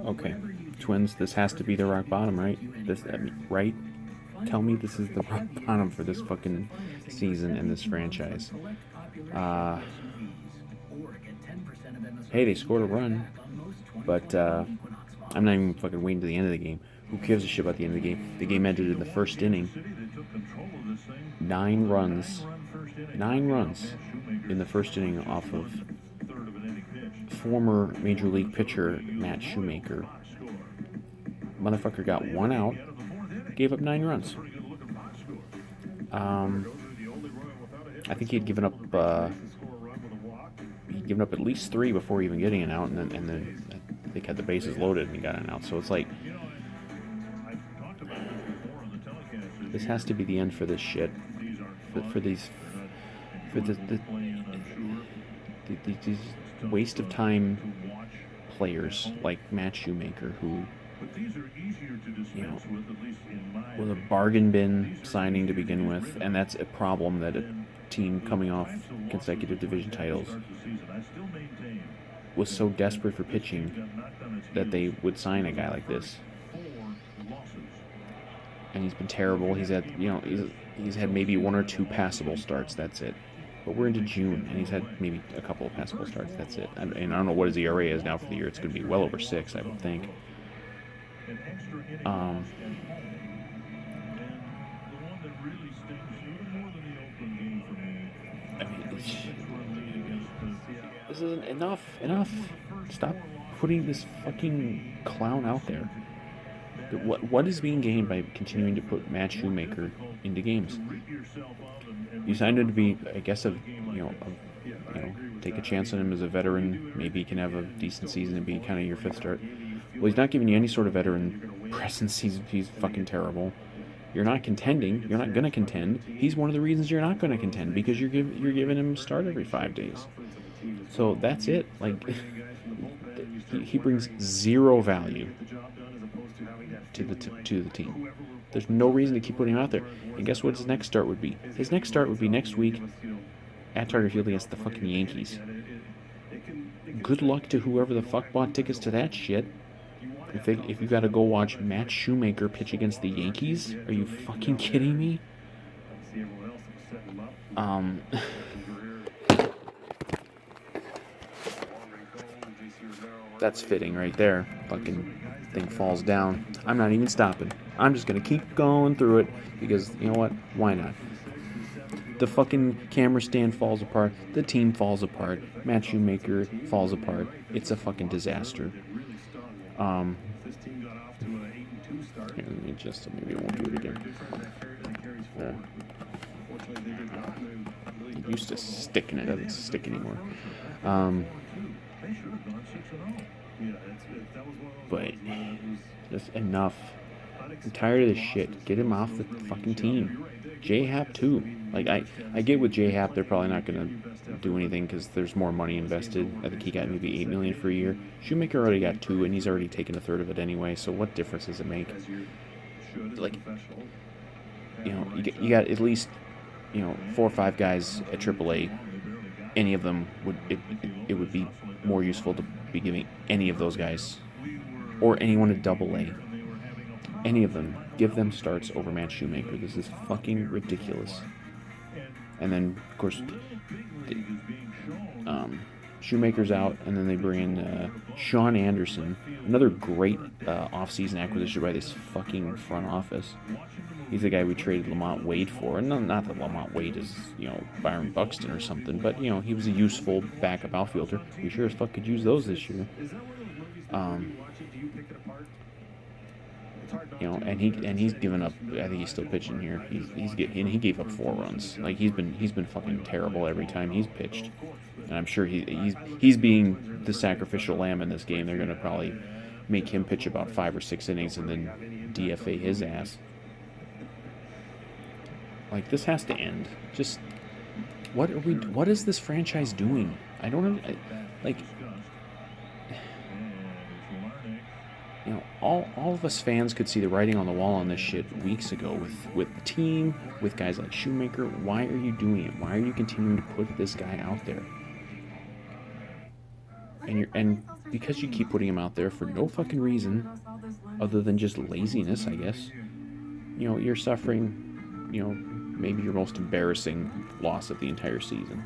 Okay, Twins, this has to be the rock bottom, right? Right? Tell me this is the rock bottom for this fucking season and this franchise. Uh, hey, they scored a run, but I'm not even fucking waiting to the end of the game. Who gives a shit about the end of the game? The game ended in the first inning. 9 runs. 9 runs in the first inning off of former Major League pitcher Matt Shoemaker. Motherfucker got 1 out, gave up 9 runs. Um, I think he'd given up at least 3 before even getting an out, and then I think had the bases loaded and he got an out. So it's like this has to be the end for this shit. For these these waste of time players like Matt Shoemaker, who was a bargain bin signing to begin with, and that's a problem that a team coming off consecutive division titles was so desperate for pitching that they would sign a guy like this. And he's been terrible. He's had maybe 1 or 2 passable starts. That's it. But we're into June, and he's had maybe a couple of passable starts. That's it. And I don't know what his ERA is now for the year. It's going to be well over 6, I would think. I mean, this isn't enough. Enough. Stop putting this fucking clown out there. What is being gained by continuing to put Matt Shoemaker into games? You signed him to be, I guess, take a chance on him as a veteran. Maybe he can have a decent season and be kind of your 5th start. Well, he's not giving you any sort of veteran presence. He's fucking terrible. You're not contending. You're not gonna contend. He's one of the reasons you're not gonna contend, because you're giving him a start every 5 days. So that's it. Like he brings 0 value to the team. There's no reason to keep putting him out there. And guess what his next start would be? His next start would be next week at Target Field against the fucking Yankees. Good luck to whoever the fuck bought tickets to that shit. If you gotta go watch Matt Shoemaker pitch against the Yankees, are you fucking kidding me? That's fitting right there. Fucking thing falls down. I'm not even stopping. I'm just gonna keep going through it because you know what? Why not? The fucking camera stand falls apart. The team falls apart. Matt Shoemaker falls apart. It's a fucking disaster. Here, let me just maybe I won't do it again. It used to stick and it doesn't stick anymore. But just enough. I'm tired of this shit. Get him off the fucking team. J-Hap too. Like I get with J-Hap, they're probably not gonna do anything because there's more money invested. I think he got maybe $8 million for a year. Shoemaker already got 2, and he's already taken 1/3 of it anyway. So what difference does it make? Like, you got at least 4 or 5 guys at AAA. Any of them it would be more useful to be giving any of those guys or anyone at AA. Any of them, give them starts over Matt Shoemaker. This is fucking ridiculous. And then, of course, Shoemaker's out, and then they bring in Sean Anderson, another great offseason acquisition by this fucking front office. He's the guy we traded Lamont Wade for. And not that Lamont Wade is, Byron Buxton or something, but, he was a useful backup outfielder. We sure as fuck could use those this year. And he's given up. I think he's still pitching here. He gave up 4 runs. Like he's been fucking terrible every time he's pitched. And I'm sure he's being the sacrificial lamb in this game. They're gonna probably make him pitch about 5 or 6 innings and then DFA his ass. Like this has to end. Just what is this franchise doing? I don't like. All of us fans could see the writing on the wall on this shit weeks ago with the team, with guys like Shoemaker. Why are you doing it? Why are you continuing to put this guy out there? And because you keep putting him out there for no fucking reason other than just laziness, I guess, you're suffering, maybe your most embarrassing loss of the entire season.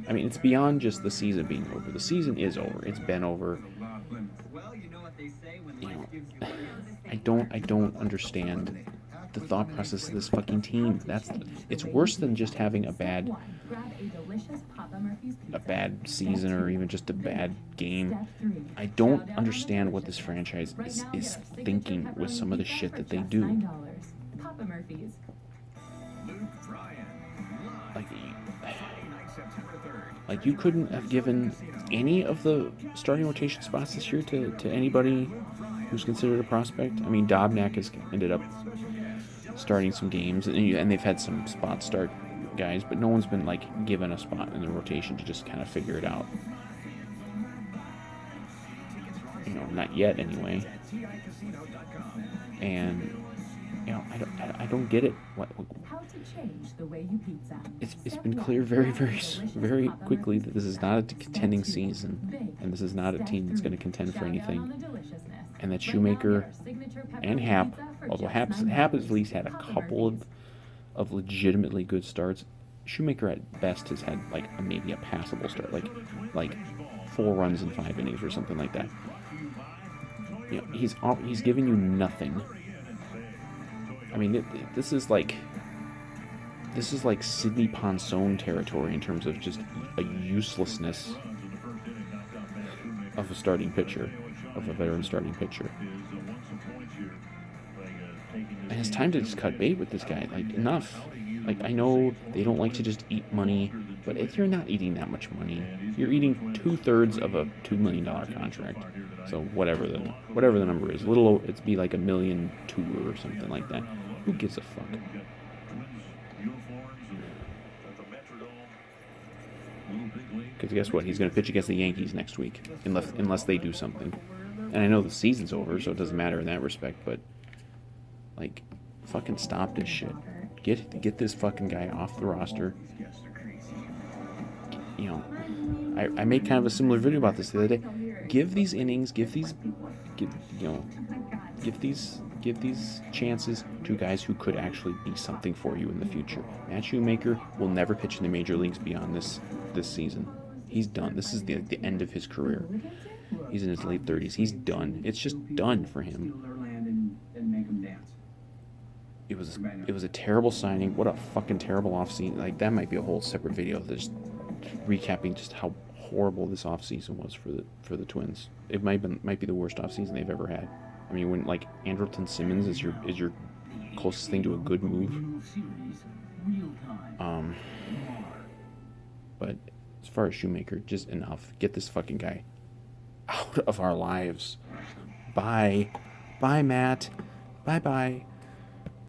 I mean, it's beyond just the season being over. The season is over. It's been over. You know, I don't understand the thought process of this fucking team. It's worse than just having a bad season or even just a bad game. I don't understand what this franchise is thinking with some of the shit that they do. Like you couldn't have given any of the starting rotation spots this year to anybody who's considered a prospect. I mean, Dobnak has ended up starting some games, and they've had some spot start guys, but no one's been like given a spot in the rotation to just kind of figure it out. Not yet anyway. And I don't get it. It's been clear very, very, very quickly that this is not a contending season, and this is not a team that's going to contend for anything. And that Shoemaker and Happ, although Happ at least had a couple of legitimately good starts, Shoemaker at best has had like maybe a passable start, like 4 runs in 5 innings or something like that. He's giving you nothing. I mean, this is like Sidney Ponson territory in terms of just a uselessness of a starting pitcher, of a veteran starting pitcher. And it's time to just cut bait with this guy. Like, enough. Like, I know they don't like to just eat money, but if you're not eating that much money, you're eating 2/3 of a $2 million contract. So whatever the number is, it'd be like $1.2 million or something like that. Who gives a fuck? Because guess what? He's going to pitch against the Yankees next week, unless they do something. And I know the season's over, so it doesn't matter in that respect. But like, fucking stop this shit. Get this fucking guy off the roster. I made kind of a similar video about this the other day. Give these innings, give these chances to guys who could actually be something for you in the future. Matt Shoemaker will never pitch in the major leagues beyond this season. He's done. This is the end of his career. He's in his late 30s. He's done. It's just done for him. It was a terrible signing. What a fucking terrible offseason. Like, that might be a whole separate video just recapping just how horrible this offseason was for the Twins. It might be the worst offseason they've ever had. I mean, when like Andrelton Simmons is your closest thing to a good move. But as far as Shoemaker, just enough. Get this fucking guy out of our lives. Bye, Matt. Bye.